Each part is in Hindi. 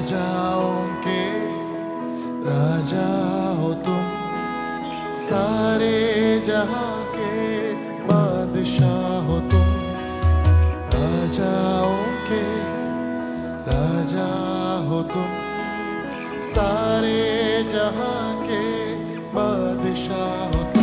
राजाओं के राजा हो तुम, सारे जहां के बादशाह हो तुम। राजाओं के राजा हो तुम, सारे जहां के बादशाह हो तुम।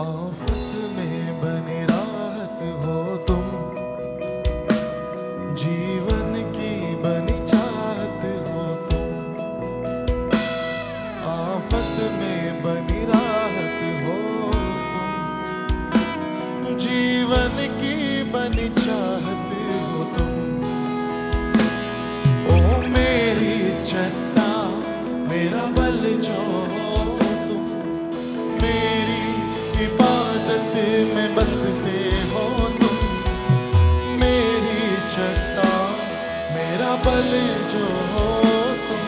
आफत में बनी राहत हो तुम, जीवन की बनी चाहत हो तुम। आफत में बनी राहत हो तुम, जीवन की बनी चाहत हो तुम। ओ मेरी चट्टा मेरा बल जो तुम, मेरी इबादत में बसते हो तुम। मेरी चट्टा मेरा बल जो हो तुम,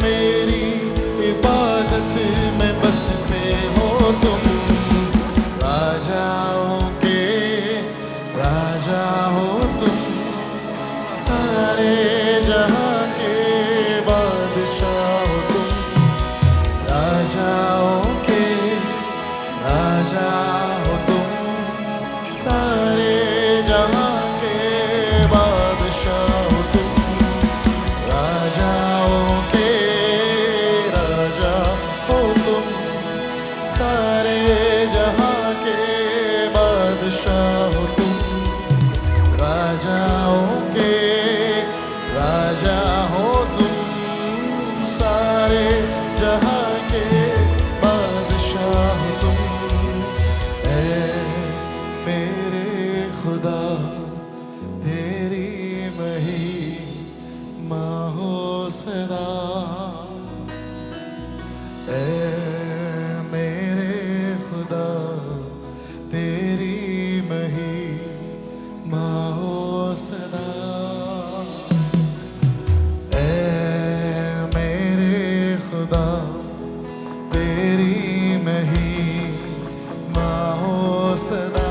मेरी इबादत में बसते हो तुम। राजाओं के राजा हो तुम, सारे जहां के बादशाह हो तुम। राजाओं के राजा हो तुम, सारे जहां के बादशाह हो तुम। राजाओं के राजा हो तुम, सारे जहां के बादशाह हो तुम। राजाओं के राजा हो तुम, सारे जहां के बादशाह हो तुम। मेरे खुदा तेरी महिमा हो सदा। मेरे खुदा तेरी महिमा हो सदा। मेरे खुदा तेरी महिमा हो सदा।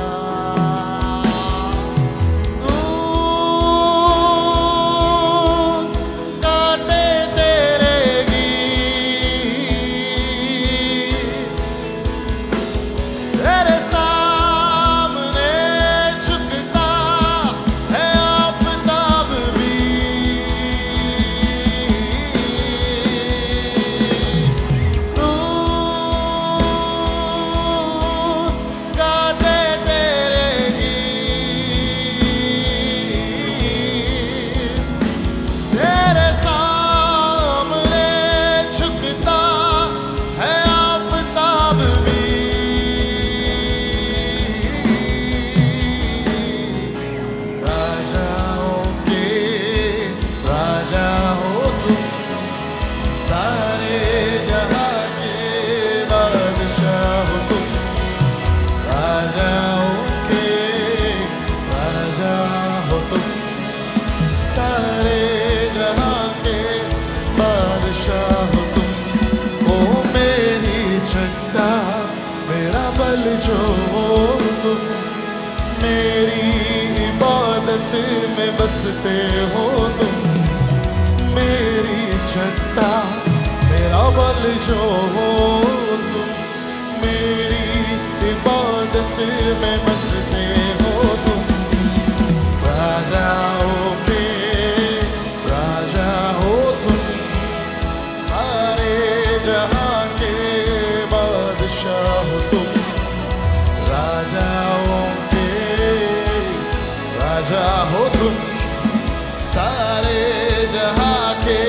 जो तुम मेरी इबादत में बसते हो तुम। मेरी चट्टा मेरा बल जो हो तुम, मेरी इबादत में बसते हो तुम। राजाओं के राजा हो तुम, सारे जहां के बादशाह हो तुम। राजाओं के राजा हो तुम, सारे जहां के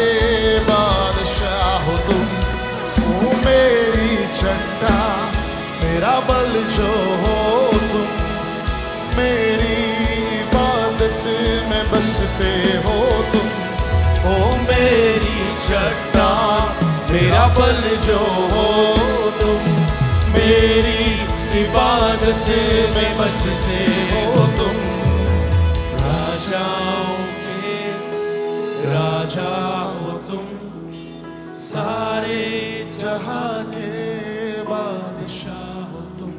बादशाह हो तुम। ओ मेरी चट्टा मेरा बल जो हो तुम, मेरी इबादत में बसते हो तुम। ओ मेरी चट्टा मेरा बल जो हो तुम, मेरी इबादत में बसते हो तुम, राजाओं के राजा हो तुम, सारे जहां के बादशाह हो तुम,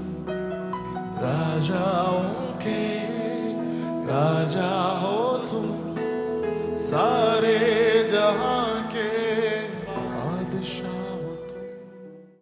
राजाओं के राजा हो तुम, सारे